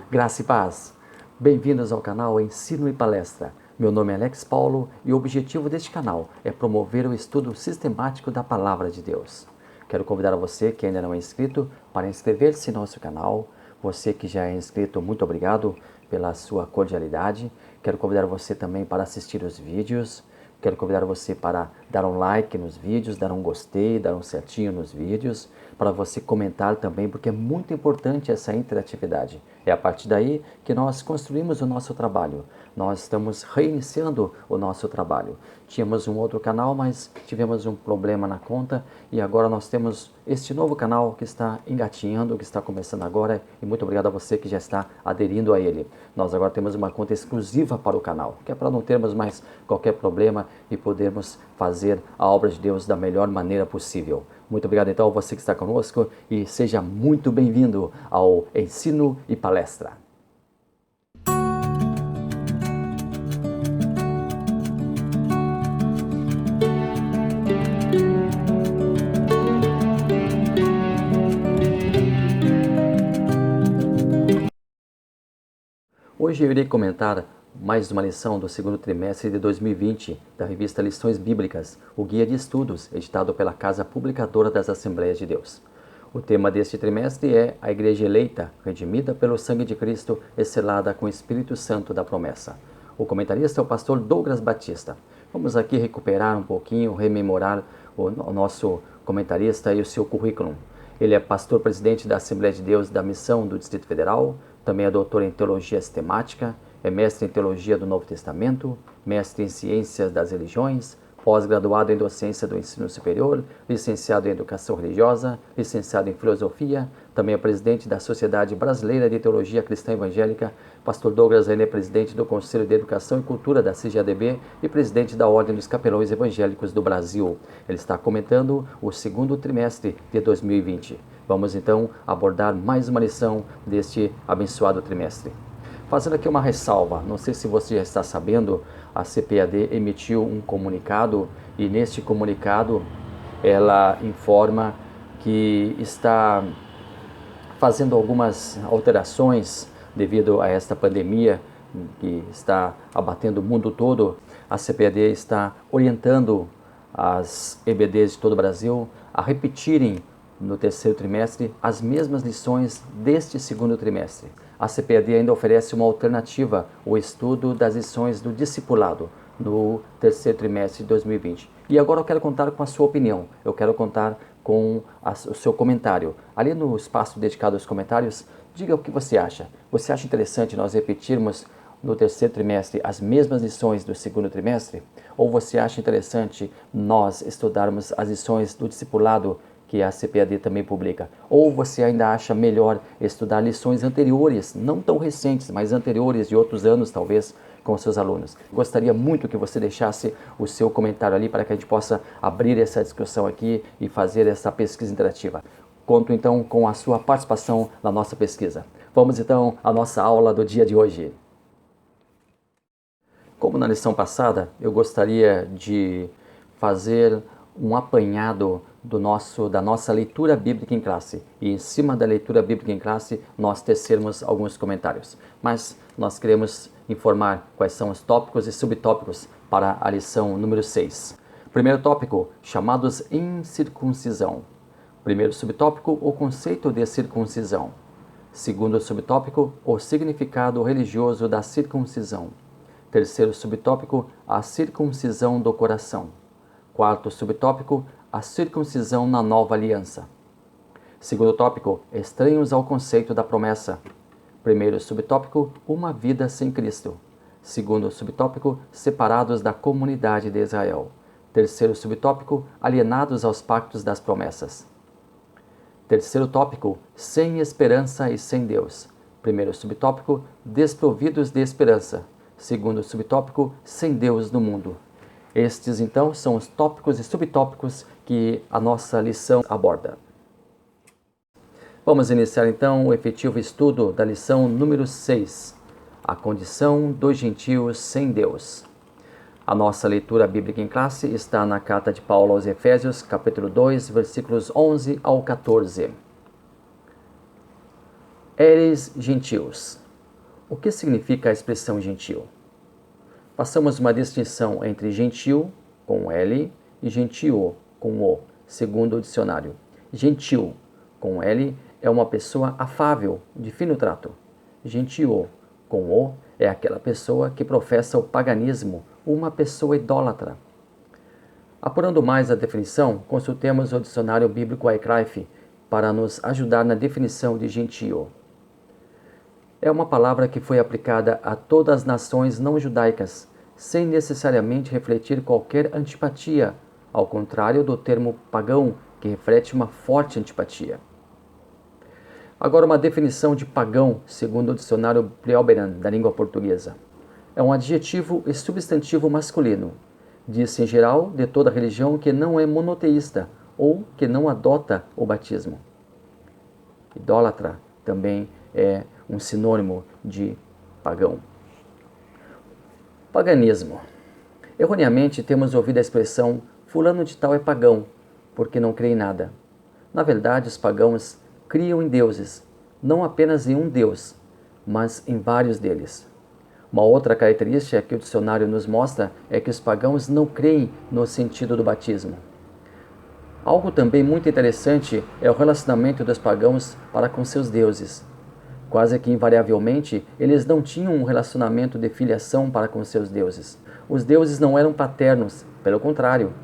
Graça e paz. Bem-vindos ao canal Ensino e Palestra. Meu nome é Alex Paulo e o objetivo deste canal é promover o estudo sistemático da Palavra de Deus. Quero convidar a você que ainda não é inscrito para inscrever-se no nosso canal. Você que já é inscrito, muito obrigado pela sua cordialidade. Quero convidar você também para assistir os vídeos. Quero convidar você para dar um like nos vídeos, dar um gostei, dar um certinho nos vídeos, para você comentar também, porque é muito importante essa interatividade. É a partir daí que nós construímos o nosso trabalho. Nós estamos reiniciando o nosso trabalho. Tínhamos um outro canal, mas tivemos um problema na conta e agora nós temos este novo canal que está engatinhando, que está começando agora, e muito obrigado a você que já está aderindo a ele. Nós agora temos uma conta exclusiva para o canal, que é para não termos mais qualquer problema e podermos fazer a obra de Deus da melhor maneira possível. Muito obrigado então a você que está conosco e seja muito bem-vindo ao Ensino e Palestra. Hoje eu irei comentar mais uma lição do segundo trimestre de 2020 da revista Lições Bíblicas, o guia de estudos editado pela Casa Publicadora das Assembleias de Deus. O tema deste trimestre é a Igreja eleita, redimida pelo sangue de Cristo e selada com o Espírito Santo da promessa. O comentarista é o pastor Douglas Batista. Vamos aqui recuperar um pouquinho, rememorar o nosso comentarista e o seu currículo. Ele é pastor presidente da Assembleia de Deus da Missão do Distrito Federal, também é doutor em Teologia Sistemática, é mestre em Teologia do Novo Testamento, mestre em Ciências das Religiões, pós-graduado em Docência do Ensino Superior, licenciado em Educação Religiosa, licenciado em Filosofia, também é presidente da Sociedade Brasileira de Teologia Cristã Evangélica. Pastor Douglas é presidente do Conselho de Educação e Cultura da CGADB e presidente da Ordem dos Capelões Evangélicos do Brasil. Ele está comentando o segundo trimestre de 2020. Vamos então abordar mais uma lição deste abençoado trimestre. Fazendo aqui uma ressalva, não sei se você já está sabendo, a CPAD emitiu um comunicado e neste comunicado ela informa que está fazendo algumas alterações devido a esta pandemia que está abatendo o mundo todo. A CPAD está orientando as EBDs de todo o Brasil a repetirem no terceiro trimestre as mesmas lições deste segundo trimestre. A CPAD ainda oferece uma alternativa, o estudo das lições do discipulado no terceiro trimestre de 2020. E agora eu quero contar com a sua opinião, eu quero contar com o seu comentário. Ali no espaço dedicado aos comentários, diga o que você acha. Você acha interessante nós repetirmos no terceiro trimestre as mesmas lições do segundo trimestre? Ou você acha interessante nós estudarmos as lições do discipulado que a CPAD também publica? Ou você ainda acha melhor estudar lições anteriores, não tão recentes, mas anteriores de outros anos talvez, com seus alunos? Gostaria muito que você deixasse o seu comentário ali para que a gente possa abrir essa discussão aqui e fazer essa pesquisa interativa. Conto então com a sua participação na nossa pesquisa. Vamos então à nossa aula do dia de hoje. Como na lição passada, eu gostaria de fazer um apanhado da nossa leitura bíblica em classe. E em cima da leitura bíblica em classe, nós tecermos alguns comentários. Mas nós queremos informar quais são os tópicos e subtópicos para a lição número 6. Primeiro tópico, chamados incircuncisão. Primeiro subtópico, o conceito de circuncisão. Segundo subtópico, o significado religioso da circuncisão. Terceiro subtópico, a circuncisão do coração. Quarto subtópico, a circuncisão na nova aliança. Segundo tópico, estranhos ao conceito da promessa. Primeiro subtópico, uma vida sem Cristo. Segundo subtópico, separados da comunidade de Israel. Terceiro subtópico, alienados aos pactos das promessas. Terceiro tópico, sem esperança e sem Deus. Primeiro subtópico, desprovidos de esperança. Segundo subtópico, sem Deus no mundo. Estes, então, são os tópicos e subtópicos que a nossa lição aborda. Vamos iniciar, então, o efetivo estudo da lição número 6, a condição dos gentios sem Deus. A nossa leitura bíblica em classe está na carta de Paulo aos Efésios, capítulo 2, versículos 11 ao 14. Éreis gentios. O que significa a expressão gentil? Façamos uma distinção entre gentil, com L, e gentio, com O, segundo o dicionário. Gentil, com L, é uma pessoa afável, de fino trato. Gentio, com O, é aquela pessoa que professa o paganismo, uma pessoa idólatra. Apurando mais a definição, consultemos o dicionário bíblico Wycliffe para nos ajudar na definição de gentio. É uma palavra que foi aplicada a todas as nações não judaicas, sem necessariamente refletir qualquer antipatia, ao contrário do termo pagão, que reflete uma forte antipatia. Agora, uma definição de pagão, segundo o dicionário Preoberan, da língua portuguesa. É um adjetivo e substantivo masculino. Diz-se em geral de toda religião que não é monoteísta ou que não adota o batismo. Idólatra também é um sinônimo de pagão. Paganismo. Erroneamente temos ouvido a expressão fulano de tal é pagão, porque não crê em nada. Na verdade, os pagãos criam em deuses, não apenas em um deus, mas em vários deles. Uma outra característica que o dicionário nos mostra é que os pagãos não creem no sentido do batismo. Algo também muito interessante é o relacionamento dos pagãos para com seus deuses. Quase que invariavelmente, eles não tinham um relacionamento de filiação para com seus deuses. Os deuses não eram paternos, pelo contrário.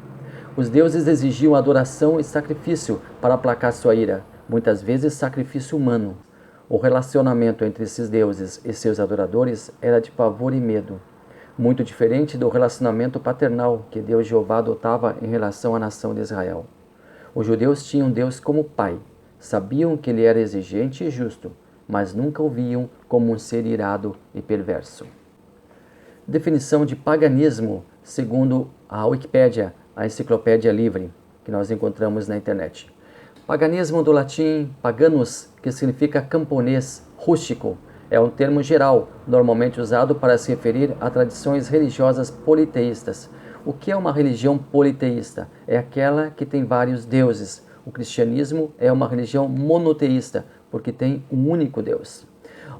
Os deuses exigiam adoração e sacrifício para aplacar sua ira, muitas vezes sacrifício humano. O relacionamento entre esses deuses e seus adoradores era de pavor e medo, muito diferente do relacionamento paternal que Deus Jeová adotava em relação à nação de Israel. Os judeus tinham Deus como pai, sabiam que ele era exigente e justo, mas nunca o viam como um ser irado e perverso. Definição de paganismo, segundo a Wikipédia, a enciclopédia livre, que nós encontramos na internet. Paganismo do latim paganus, que significa camponês, rústico, é um termo geral, normalmente usado para se referir a tradições religiosas politeístas. O que é uma religião politeísta? É aquela que tem vários deuses. O cristianismo é uma religião monoteísta, porque tem um único Deus.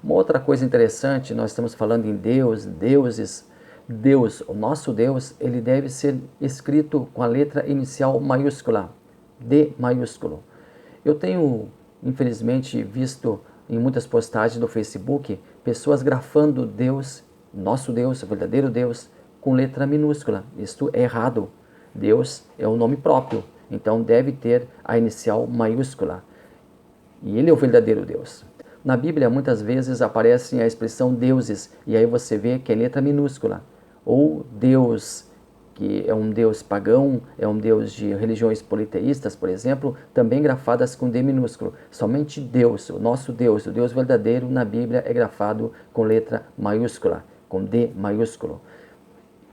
Uma outra coisa interessante, nós estamos falando em Deus, deuses. Deus, o nosso Deus, ele deve ser escrito com a letra inicial maiúscula, D maiúsculo. Eu tenho, infelizmente, visto em muitas postagens do Facebook pessoas grafando Deus, nosso Deus, o verdadeiro Deus, com letra minúscula. Isto é errado. Deus é um nome próprio, então deve ter a inicial maiúscula. E ele é o verdadeiro Deus. Na Bíblia, muitas vezes aparece a expressão deuses, e aí você vê que é letra minúscula. Ou Deus, que é um Deus pagão, é um Deus de religiões politeístas, por exemplo, também grafadas com D minúsculo. Somente Deus, o nosso Deus, o Deus verdadeiro na Bíblia é grafado com letra maiúscula, com D maiúsculo.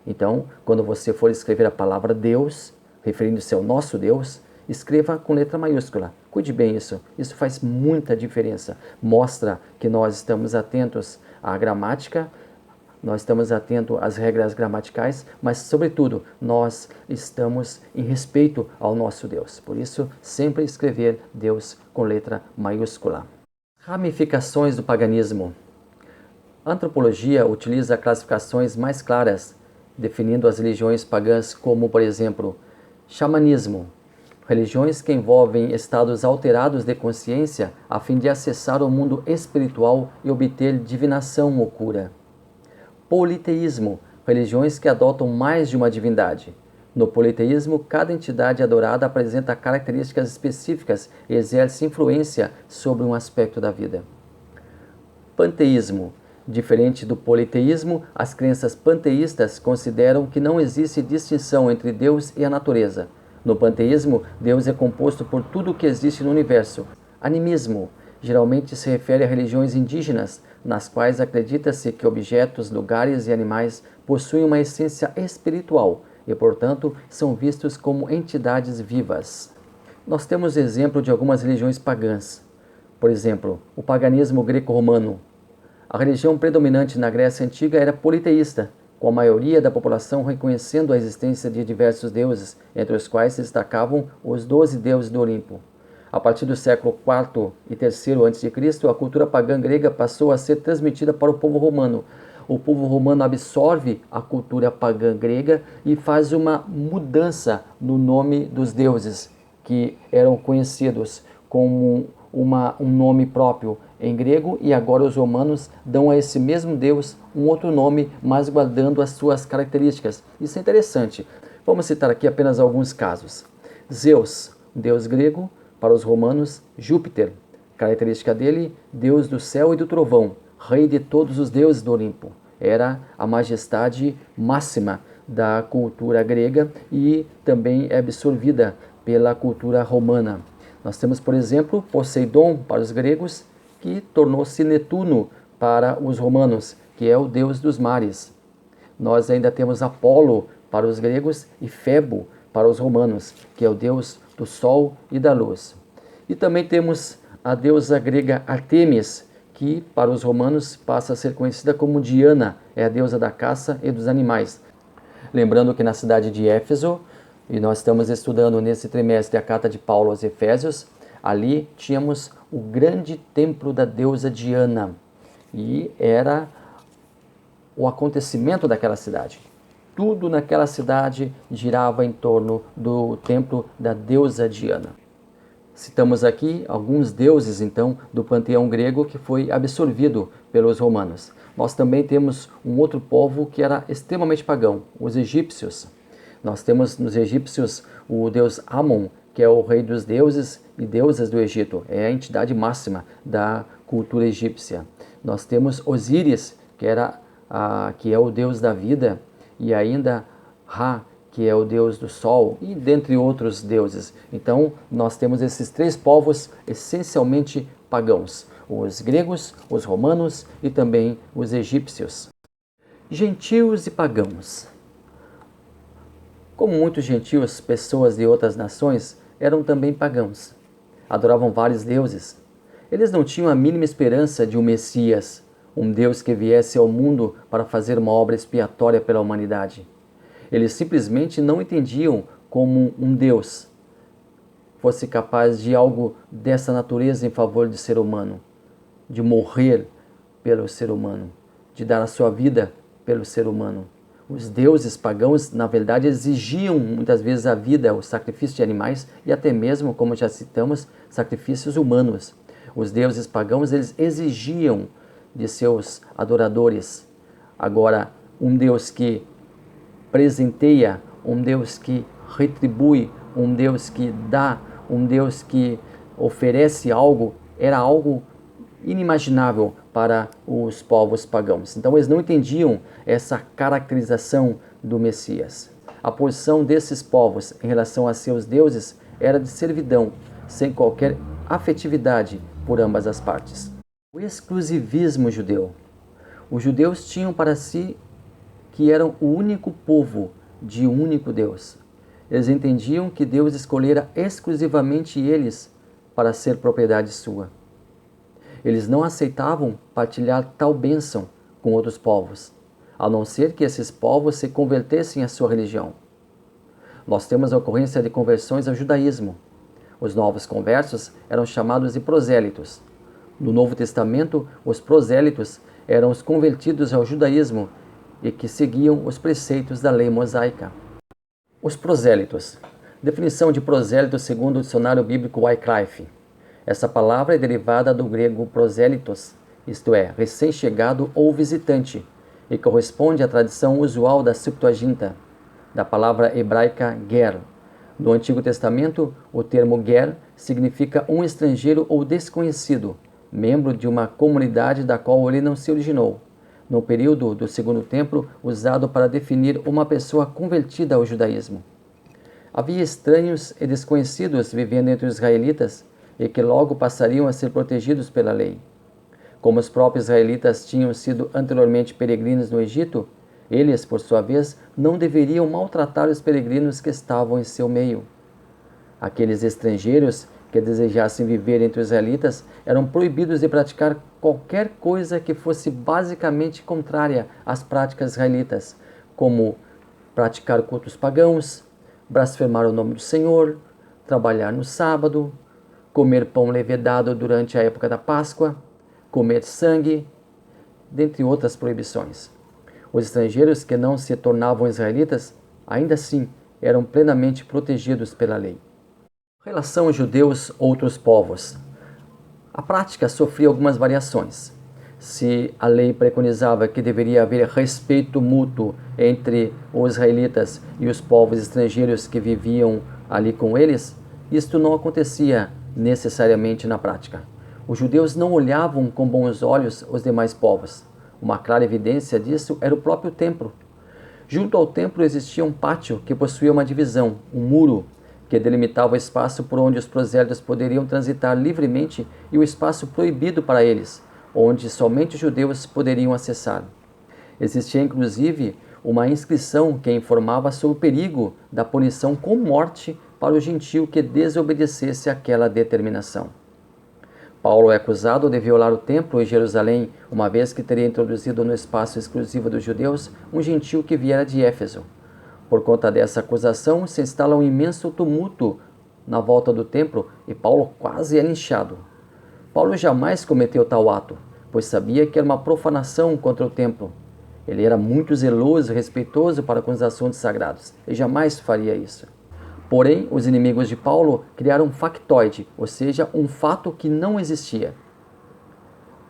Então, quando você for escrever a palavra Deus, referindo-se ao nosso Deus, escreva com letra maiúscula. Cuide bem isso. Isso faz muita diferença. Mostra que nós estamos atentos à gramática, nós estamos atentos às regras gramaticais, mas, sobretudo, nós estamos em respeito ao nosso Deus. Por isso, sempre escrever Deus com letra maiúscula. Ramificações do paganismo. A antropologia utiliza classificações mais claras, definindo as religiões pagãs como, por exemplo, xamanismo, religiões que envolvem estados alterados de consciência a fim de acessar o mundo espiritual e obter divinação ou cura. Politeísmo, religiões que adotam mais de uma divindade. No politeísmo, cada entidade adorada apresenta características específicas e exerce influência sobre um aspecto da vida. Panteísmo. Diferente do politeísmo, as crenças panteístas consideram que não existe distinção entre Deus e a natureza. No panteísmo, Deus é composto por tudo o que existe no universo. Animismo geralmente se refere a religiões indígenas, nas quais acredita-se que objetos, lugares e animais possuem uma essência espiritual e, portanto, são vistos como entidades vivas. Nós temos exemplo de algumas religiões pagãs. Por exemplo, o paganismo greco-romano. A religião predominante na Grécia Antiga era politeísta, com a maioria da população reconhecendo a existência de diversos deuses, entre os quais se destacavam os 12 deuses do Olimpo. A partir do século IV e III a.C., a cultura pagã grega passou a ser transmitida para o povo romano. O povo romano absorve a cultura pagã grega e faz uma mudança no nome dos deuses, que eram conhecidos como um nome próprio em grego, e agora os romanos dão a esse mesmo deus um outro nome, mas guardando as suas características. Isso é interessante. Vamos citar aqui apenas alguns casos. Zeus, deus grego, para os romanos, Júpiter, característica dele, deus do céu e do trovão, rei de todos os deuses do Olimpo. Era a majestade máxima da cultura grega e também é absorvida pela cultura romana. Nós temos, por exemplo, Poseidon para os gregos, que tornou-se Netuno para os romanos, que é o deus dos mares. Nós ainda temos Apolo para os gregos e Febo para os romanos, que é o deus do sol e da luz. E também temos a deusa grega Artemis, que para os romanos passa a ser conhecida como Diana, é a deusa da caça e dos animais. Lembrando que na cidade de Éfeso, e nós estamos estudando nesse trimestre a carta de Paulo aos Efésios, ali tínhamos o grande templo da deusa Diana, e era o acontecimento daquela cidade. Tudo naquela cidade girava em torno do templo da deusa Diana. Citamos aqui alguns deuses, então, do panteão grego que foi absorvido pelos romanos. Nós também temos um outro povo que era extremamente pagão, os egípcios. Nós temos nos egípcios o deus Amon, que é o rei dos deuses e deusas do Egito. É a entidade máxima da cultura egípcia. Nós temos Osíris, que é o deus da vida, e ainda Ra, que é o deus do sol, e dentre outros deuses. Então, nós temos esses três povos essencialmente pagãos: os gregos, os romanos e também os egípcios. Gentios e pagãos. Como muitos gentios, pessoas de outras nações eram também pagãos. Adoravam vários deuses. Eles não tinham a mínima esperança de um Messias, um Deus que viesse ao mundo para fazer uma obra expiatória pela humanidade. Eles simplesmente não entendiam como um Deus fosse capaz de algo dessa natureza em favor do ser humano, de morrer pelo ser humano, de dar a sua vida pelo ser humano. Os deuses pagãos, na verdade, exigiam muitas vezes a vida, o sacrifício de animais e até mesmo, como já citamos, sacrifícios humanos. Os deuses pagãos, eles exigiam de seus adoradores. Agora, um Deus que presenteia, um Deus que retribui, um Deus que dá, um Deus que oferece algo, era algo inimaginável para os povos pagãos. Então eles não entendiam essa caracterização do Messias. A posição desses povos em relação a seus deuses era de servidão, sem qualquer afetividade por ambas as partes. O exclusivismo judeu. Os judeus tinham para si que eram o único povo de um único Deus. Eles entendiam que Deus escolhera exclusivamente eles para ser propriedade sua. Eles não aceitavam partilhar tal bênção com outros povos, a não ser que esses povos se convertessem à sua religião. Nós temos a ocorrência de conversões ao judaísmo. Os novos conversos eram chamados de prosélitos. No Novo Testamento, os prosélitos eram os convertidos ao judaísmo e que seguiam os preceitos da lei mosaica. Os prosélitos. Definição de prosélito segundo o dicionário bíblico Wycliffe. Essa palavra é derivada do grego prosélitos, isto é, recém-chegado ou visitante, e corresponde à tradição usual da Septuaginta, da palavra hebraica ger. No Antigo Testamento, o termo ger significa um estrangeiro ou desconhecido, membro de uma comunidade da qual ele não se originou. No período do Segundo Templo, usado para definir uma pessoa convertida ao judaísmo. Havia estranhos e desconhecidos vivendo entre os israelitas e que logo passariam a ser protegidos pela lei. Como os próprios israelitas tinham sido anteriormente peregrinos no Egito, eles, por sua vez, não deveriam maltratar os peregrinos que estavam em seu meio. Aqueles estrangeiros que desejassem viver entre os israelitas eram proibidos de praticar qualquer coisa que fosse basicamente contrária às práticas israelitas, como praticar cultos pagãos, blasfemar o nome do Senhor, trabalhar no sábado, comer pão levedado durante a época da Páscoa, comer sangue, dentre outras proibições. Os estrangeiros que não se tornavam israelitas, ainda assim, eram plenamente protegidos pela lei. Relação judeus-outros povos. A prática sofria algumas variações. Se a lei preconizava que deveria haver respeito mútuo entre os israelitas e os povos estrangeiros que viviam ali com eles, isto não acontecia necessariamente na prática. Os judeus não olhavam com bons olhos os demais povos. Uma clara evidência disso era o próprio templo. Junto ao templo existia um pátio que possuía uma divisão, um muro, que delimitava o espaço por onde os prosélitos poderiam transitar livremente e o espaço proibido para eles, onde somente os judeus poderiam acessar. Existia inclusive uma inscrição que informava sobre o perigo da punição com morte para o gentio que desobedecesse àquela determinação. Paulo é acusado de violar o templo em Jerusalém, uma vez que teria introduzido no espaço exclusivo dos judeus um gentio que viera de Éfeso. Por conta dessa acusação, se instala um imenso tumulto na volta do templo e Paulo quase é linchado. Paulo jamais cometeu tal ato, pois sabia que era uma profanação contra o templo. Ele era muito zeloso e respeitoso para com os assuntos sagrados e jamais faria isso. Porém, os inimigos de Paulo criaram um factoide, ou seja, um fato que não existia,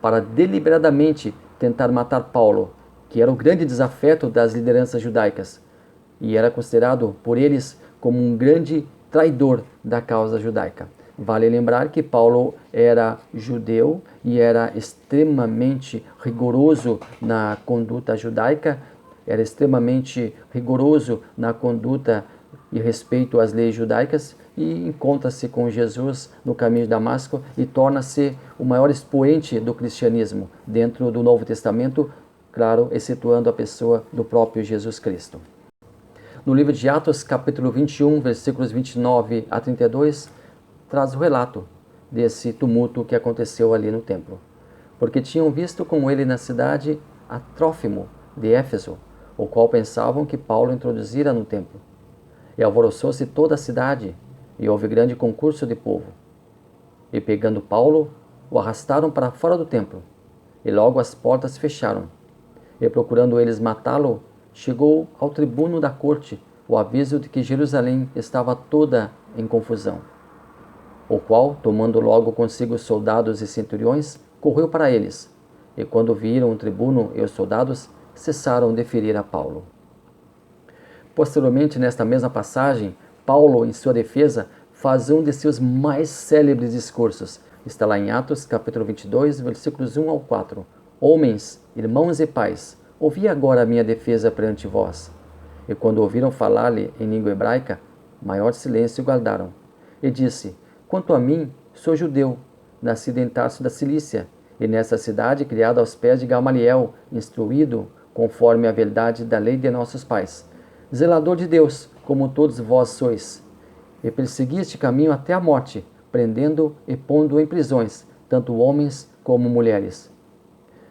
para deliberadamente tentar matar Paulo, que era o grande desafeto das lideranças judaicas, e era considerado por eles como um grande traidor da causa judaica. Vale lembrar que Paulo era judeu e era extremamente rigoroso na conduta judaica, era extremamente rigoroso na conduta e respeito às leis judaicas, e encontra-se com Jesus no caminho de Damasco e torna-se o maior expoente do cristianismo dentro do Novo Testamento, claro, excetuando a pessoa do próprio Jesus Cristo. No livro de Atos, capítulo 21, versículos 29 a 32, traz o relato desse tumulto que aconteceu ali no templo. Porque tinham visto com ele na cidade a Trófimo de Éfeso, o qual pensavam que Paulo introduzira no templo. E alvoroçou-se toda a cidade, e houve grande concurso de povo. E pegando Paulo, o arrastaram para fora do templo, e logo as portas fecharam. E procurando eles matá-lo, chegou ao tribuno da corte o aviso de que Jerusalém estava toda em confusão. O qual, tomando logo consigo os soldados e centuriões, correu para eles, e quando viram o tribuno e os soldados, cessaram de ferir a Paulo. Posteriormente, nesta mesma passagem, Paulo, em sua defesa, faz um de seus mais célebres discursos. Está lá em Atos, capítulo 22, versículos 1 ao 4. Homens, irmãos e pais, ouvi agora a minha defesa perante vós. E quando ouviram falar-lhe em língua hebraica, maior silêncio guardaram. E disse, quanto a mim, sou judeu, nascido em Tarso da Cilícia, e nessa cidade criado aos pés de Gamaliel, instruído conforme a verdade da lei de nossos pais, zelador de Deus, como todos vós sois, e persegui este caminho até a morte, prendendo e pondo em prisões, tanto homens como mulheres.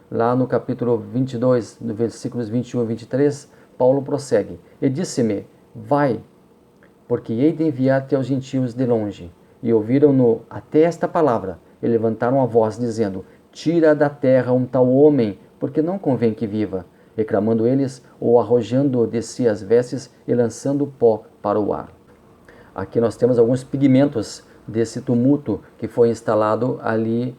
Lá no capítulo 22, no versículos 21 e 23, Paulo prossegue, e disse-me, vai, porque hei de enviar-te aos gentios de longe. E ouviram-no até esta palavra, e levantaram a voz, dizendo, tira da terra um tal homem, porque não convém que viva. E clamando eles, ou arrojando de si as vestes e lançando pó para o ar. Aqui nós temos alguns pigmentos desse tumulto que foi instalado ali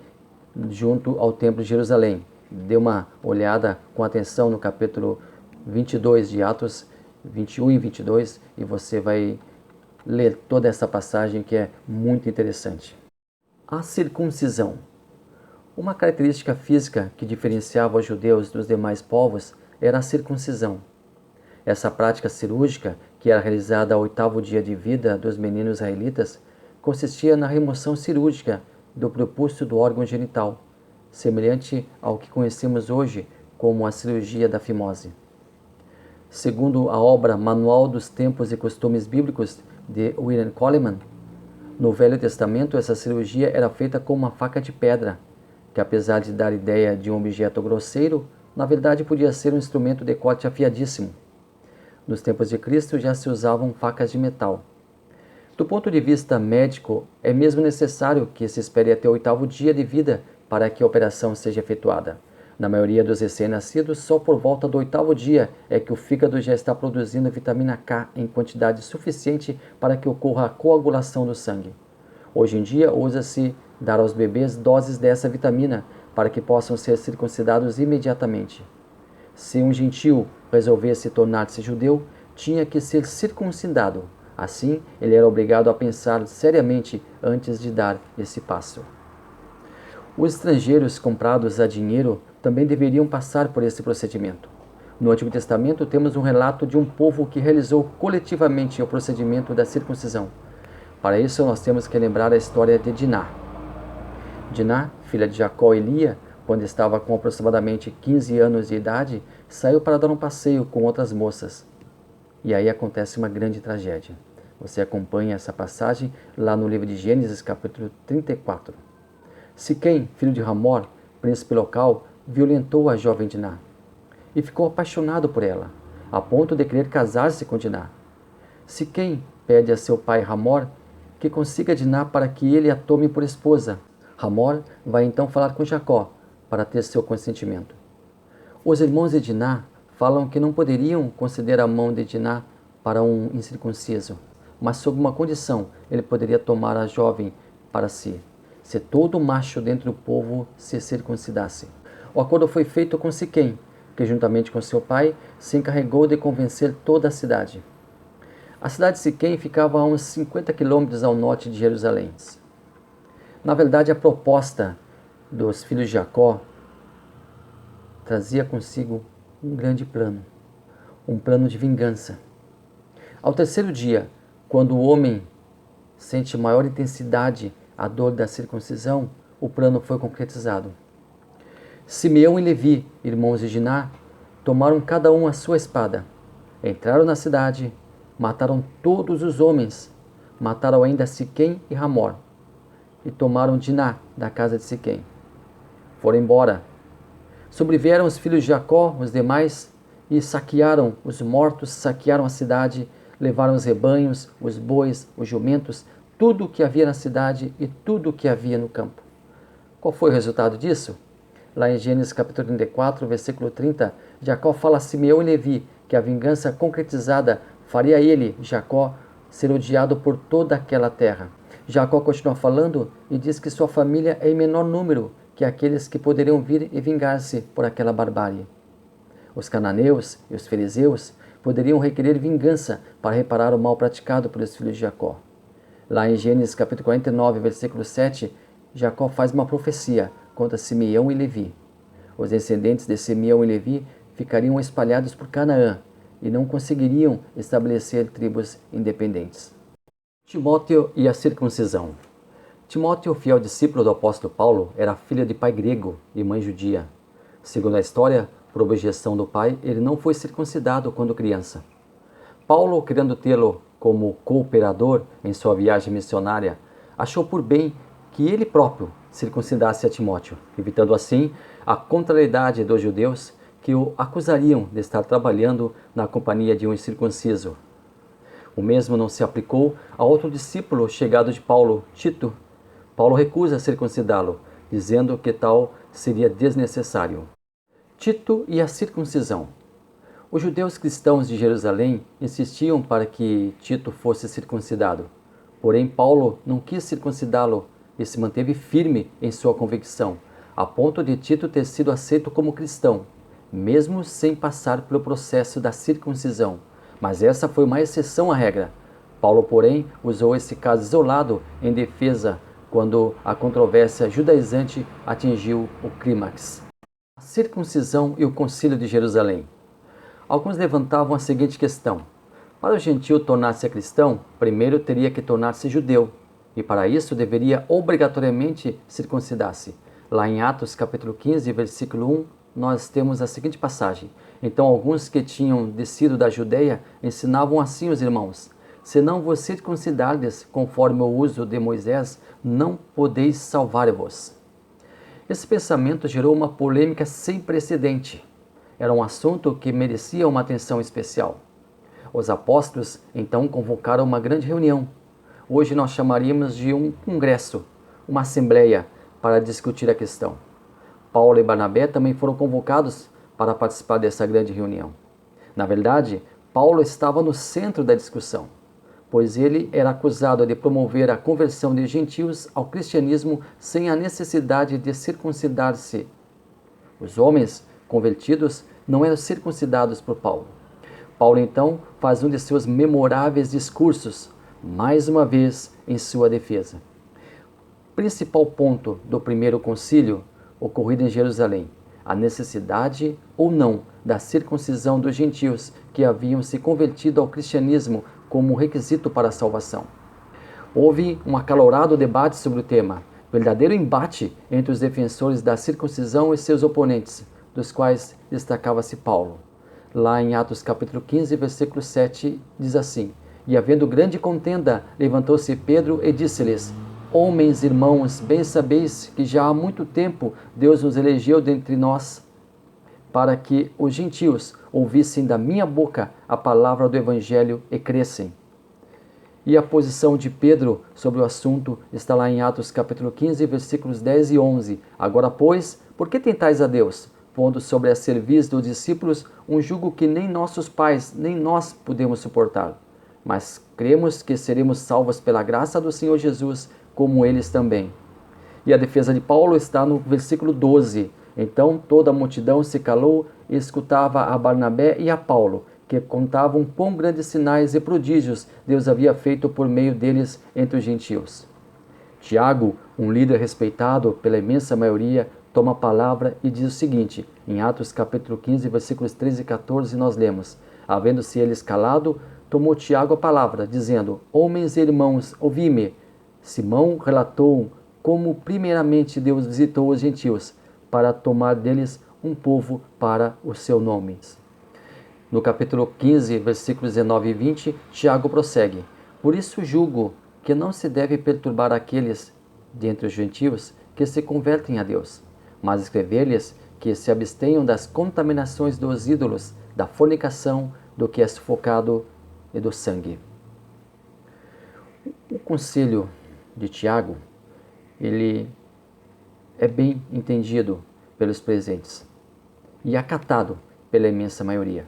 junto ao Templo de Jerusalém. Dê uma olhada com atenção no capítulo 22 de Atos, 21 e 22, e você vai ler toda essa passagem que é muito interessante. A circuncisão. Uma característica física que diferenciava os judeus dos demais povos era a circuncisão. Essa prática cirúrgica, que era realizada ao 8º dia de vida dos meninos israelitas, consistia na remoção cirúrgica do prepúcio do órgão genital, semelhante ao que conhecemos hoje como a cirurgia da fimose. Segundo a obra Manual dos Tempos e Costumes Bíblicos de William Coleman, no Velho Testamento essa cirurgia era feita com uma faca de pedra, que apesar de dar ideia de um objeto grosseiro, na verdade podia ser um instrumento de corte afiadíssimo. Nos tempos de Cristo já se usavam facas de metal. Do ponto de vista médico, é mesmo necessário que se espere até o 8º dia de vida para que a operação seja efetuada. Na maioria dos recém-nascidos, só por volta do 8º dia é que o fígado já está produzindo vitamina K em quantidade suficiente para que ocorra a coagulação do sangue. Hoje em dia, usa-se dar aos bebês doses dessa vitamina para que possam ser circuncidados imediatamente. Se um gentio resolvesse tornar-se judeu, tinha que ser circuncidado. Assim, ele era obrigado a pensar seriamente antes de dar esse passo. Os estrangeiros comprados a dinheiro também deveriam passar por esse procedimento. No Antigo Testamento, temos um relato de um povo que realizou coletivamente o procedimento da circuncisão. Para isso, nós temos que lembrar a história de Diná. Diná, filha de Jacó e Lia, quando estava com aproximadamente 15 anos de idade, saiu para dar um passeio com outras moças. E aí acontece uma grande tragédia. Você acompanha essa passagem lá no livro de Gênesis, capítulo 34. Siquém, filho de Hamor, príncipe local, violentou a jovem Diná e ficou apaixonado por ela, a ponto de querer casar-se com Diná. Siquém pede a seu pai Hamor que consiga Diná para que ele a tome por esposa. Hamor vai então falar com Jacó para ter seu consentimento. Os irmãos de Diná falam que não poderiam conceder a mão de Diná para um incircunciso, mas sob uma condição: ele poderia tomar a jovem para si, se todo macho dentro do povo se circuncidasse. O acordo foi feito com Siquém, que juntamente com seu pai se encarregou de convencer toda a cidade. A cidade de Siquém ficava a uns 50 quilômetros ao norte de Jerusalém. Na verdade, a proposta dos filhos de Jacó trazia consigo um grande plano, um plano de vingança. Ao 3º dia, quando o homem sente maior intensidade a dor da circuncisão, o plano foi concretizado. Simeão e Levi, irmãos de Diná, tomaram cada um a sua espada, entraram na cidade, mataram todos os homens, mataram ainda Siquém e Hamor, e tomaram Diná da casa de Siquém. Foram embora. Sobrevieram os filhos de Jacó, os demais, e saquearam os mortos, saquearam a cidade, levaram os rebanhos, os bois, os jumentos, tudo o que havia na cidade e tudo o que havia no campo. Qual foi o resultado disso? Lá em Gênesis capítulo 34, versículo 30, Jacó fala a Simeão e Levi que a vingança concretizada faria ele, Jacó, ser odiado por toda aquela terra. Jacó continua falando e diz que sua família é em menor número que aqueles que poderiam vir e vingar-se por aquela barbárie. Os cananeus e os fariseus poderiam requerer vingança para reparar o mal praticado pelos filhos de Jacó. Lá em Gênesis capítulo 49, versículo 7, Jacó faz uma profecia contra Simeão e Levi. Os descendentes de Simeão e Levi ficariam espalhados por Canaã e não conseguiriam estabelecer tribos independentes. Timóteo e a circuncisão. Timóteo, fiel discípulo do apóstolo Paulo, era filho de pai grego e mãe judia. Segundo a história, por objeção do pai, ele não foi circuncidado quando criança. Paulo, querendo tê-lo como cooperador em sua viagem missionária, achou por bem que ele próprio circuncidasse a Timóteo, evitando assim a contrariedade dos judeus que o acusariam de estar trabalhando na companhia de um incircunciso. O mesmo não se aplicou a outro discípulo chegado de Paulo, Tito. Paulo recusa circuncidá-lo, dizendo que tal seria desnecessário. Tito e a circuncisão. Os judeus cristãos de Jerusalém insistiam para que Tito fosse circuncidado. Porém, Paulo não quis circuncidá-lo e se manteve firme em sua convicção, a ponto de Tito ter sido aceito como cristão, mesmo sem passar pelo processo da circuncisão. Mas essa foi uma exceção à regra. Paulo, porém, usou esse caso isolado em defesa quando a controvérsia judaizante atingiu o clímax. A circuncisão e o concílio de Jerusalém. Alguns levantavam a seguinte questão: para o gentio tornar-se cristão, primeiro teria que tornar-se judeu, e para isso deveria obrigatoriamente circuncidar-se. Lá em Atos capítulo 15, versículo 1, nós temos a seguinte passagem: então alguns que tinham descido da Judeia ensinavam assim os irmãos: se não vos circuncidardes conforme o uso de Moisés, não podeis salvar-vos. Esse pensamento gerou uma polêmica sem precedente. Era um assunto que merecia uma atenção especial. Os apóstolos então convocaram uma grande reunião. hoje nós chamaríamos de um congresso, uma assembleia para discutir a questão. Paulo e Barnabé também foram convocados para participar dessa grande reunião. Na verdade, Paulo estava no centro da discussão, pois ele era acusado de promover a conversão de gentios ao cristianismo sem a necessidade de circuncidar-se. Os homens convertidos não eram circuncidados por Paulo. Paulo então faz um de seus memoráveis discursos, mais uma vez em sua defesa. Principal ponto do primeiro concílio ocorrido em Jerusalém: a necessidade ou não da circuncisão dos gentios que haviam se convertido ao cristianismo como requisito para a salvação. Houve um acalorado debate sobre o tema, verdadeiro embate entre os defensores da circuncisão e seus oponentes, dos quais destacava-se Paulo. Lá em Atos capítulo 15, versículo 7, diz assim: E havendo grande contenda, levantou-se Pedro e disse-lhes: Homens, irmãos, bem sabeis que já há muito tempo Deus nos elegeu dentre nós, para que os gentios ouvissem da minha boca a palavra do Evangelho e crescem. E a posição de Pedro sobre o assunto está lá em Atos capítulo 15, versículos 10 e 11. Agora, pois, por que tentais a Deus, pondo sobre a cerviz dos discípulos um jugo que nem nossos pais, nem nós podemos suportar? Mas cremos que seremos salvos pela graça do Senhor Jesus, como eles também. E a defesa de Paulo está no versículo 12. Então toda a multidão se calou e escutava a Barnabé e a Paulo, que contavam quão grandes sinais e prodígios Deus havia feito por meio deles entre os gentios. Tiago, um líder respeitado pela imensa maioria, toma a palavra e diz o seguinte: em Atos capítulo 15, versículos 13 e 14, nós lemos: Havendo-se eles calado, tomou Tiago a palavra, dizendo: Homens e irmãos, ouvi-me. Simão relatou como primeiramente Deus visitou os gentios, para tomar deles um povo para o seu nome. No capítulo 15, versículos 19 e 20, Tiago prossegue: Por isso julgo que não se deve perturbar aqueles dentre os gentios que se convertem a Deus, mas escrever-lhes que se abstenham das contaminações dos ídolos, da fornicação, do que é sufocado e do sangue. O conselho de Tiago, ele é bem entendido pelos presentes e acatado pela imensa maioria.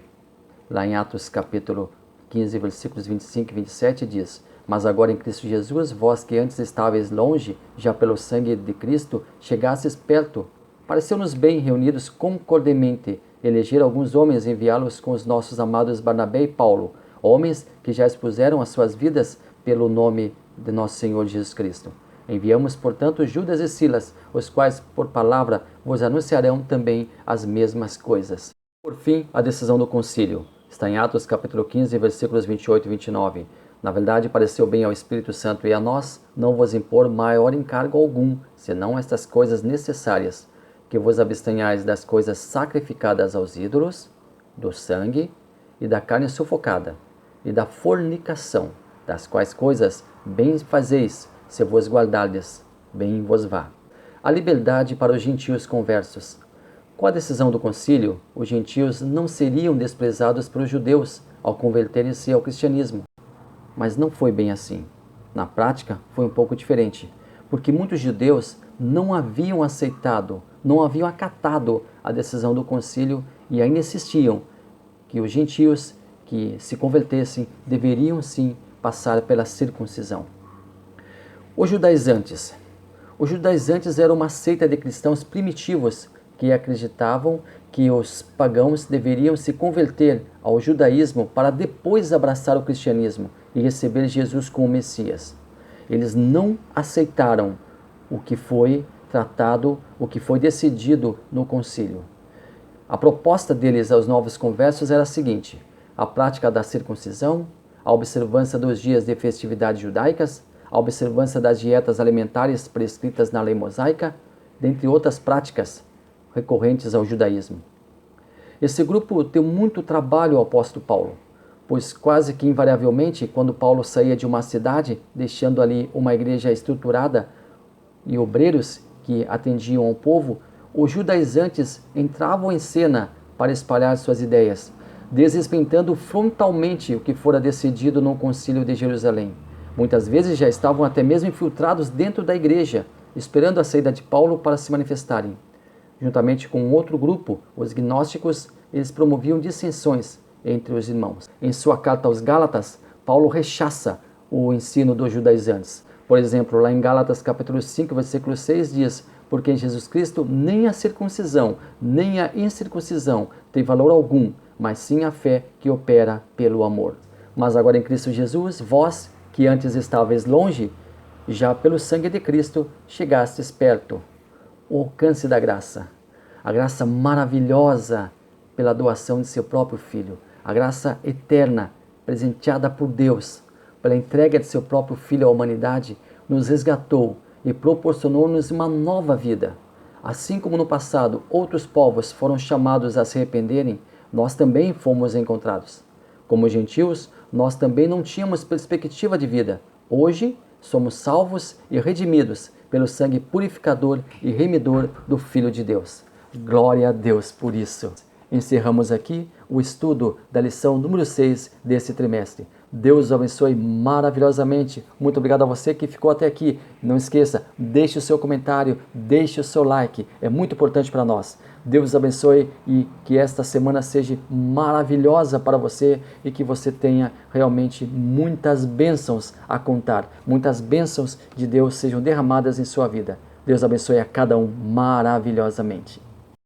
Lá em Atos capítulo 15, versículos 25 e 27 diz: Mas agora em Cristo Jesus, vós que antes estáveis longe, já pelo sangue de Cristo, chegastes perto. Pareceu-nos bem, reunidos concordemente, eleger alguns homens e enviá-los com os nossos amados Barnabé e Paulo, homens que já expuseram as suas vidas pelo nome de nosso Senhor Jesus Cristo. Enviamos, portanto, Judas e Silas, os quais, por palavra, vos anunciarão também as mesmas coisas. Por fim, a decisão do concílio. Está em Atos capítulo 15, versículos 28 e 29. Na verdade, pareceu bem ao Espírito Santo e a nós não vos impor maior encargo algum, senão estas coisas necessárias, que vos abstenhais das coisas sacrificadas aos ídolos, do sangue e da carne sufocada, e da fornicação, das quais coisas bem fazeis, se vos guardardes, bem vos vá. A liberdade para os gentios conversos. Com a decisão do concílio, os gentios não seriam desprezados pelos judeus ao converterem-se ao cristianismo. Mas não foi bem assim. Na prática, foi um pouco diferente, porque muitos judeus não haviam aceitado, não haviam acatado a decisão do concílio e ainda insistiam que os gentios que se convertessem deveriam sim passar pela circuncisão. Os judaizantes. Os judaizantes eram uma seita de cristãos primitivos que acreditavam que os pagãos deveriam se converter ao judaísmo para depois abraçar o cristianismo e receber Jesus como Messias. Eles não aceitaram o que foi tratado, o que foi decidido no concílio. A proposta deles aos novos conversos era a seguinte: a prática da circuncisão, a observância dos dias de festividades judaicas, a observância das dietas alimentares prescritas na lei mosaica, dentre outras práticas recorrentes ao judaísmo. Esse grupo deu muito trabalho ao apóstolo Paulo, pois quase que invariavelmente, quando Paulo saía de uma cidade, deixando ali uma igreja estruturada e obreiros que atendiam ao povo, os judaizantes entravam em cena para espalhar suas ideias, desrespeitando frontalmente o que fora decidido no concílio de Jerusalém. Muitas vezes já estavam até mesmo infiltrados dentro da igreja, esperando a saída de Paulo para se manifestarem. Juntamente com um outro grupo, os gnósticos, eles promoviam dissensões entre os irmãos. Em sua carta aos Gálatas, Paulo rechaça o ensino dos judaizantes. Por exemplo, lá em Gálatas capítulo 5, versículo 6 diz: porque em Jesus Cristo nem a circuncisão, nem a incircuncisão tem valor algum, mas sim a fé que opera pelo amor. Mas agora em Cristo Jesus, vós, que antes estáveis longe, já pelo sangue de Cristo chegastes perto. O alcance da graça, a graça maravilhosa pela doação de seu próprio Filho, a graça eterna presenteada por Deus, pela entrega de seu próprio Filho à humanidade, nos resgatou e proporcionou-nos uma nova vida. Assim como no passado outros povos foram chamados a se arrependerem, nós também fomos encontrados. Como gentios, nós também não tínhamos perspectiva de vida. Hoje, somos salvos e redimidos pelo sangue purificador e remidor do Filho de Deus. Glória a Deus por isso. Encerramos aqui o estudo da lição número 6 desse trimestre. Deus o abençoe maravilhosamente. Muito obrigado a você que ficou até aqui. Não esqueça, deixe o seu comentário, deixe o seu like. É muito importante para nós. Deus os abençoe e que esta semana seja maravilhosa para você e que você tenha realmente muitas bênçãos a contar. Muitas bênçãos de Deus sejam derramadas em sua vida. Deus abençoe a cada um maravilhosamente.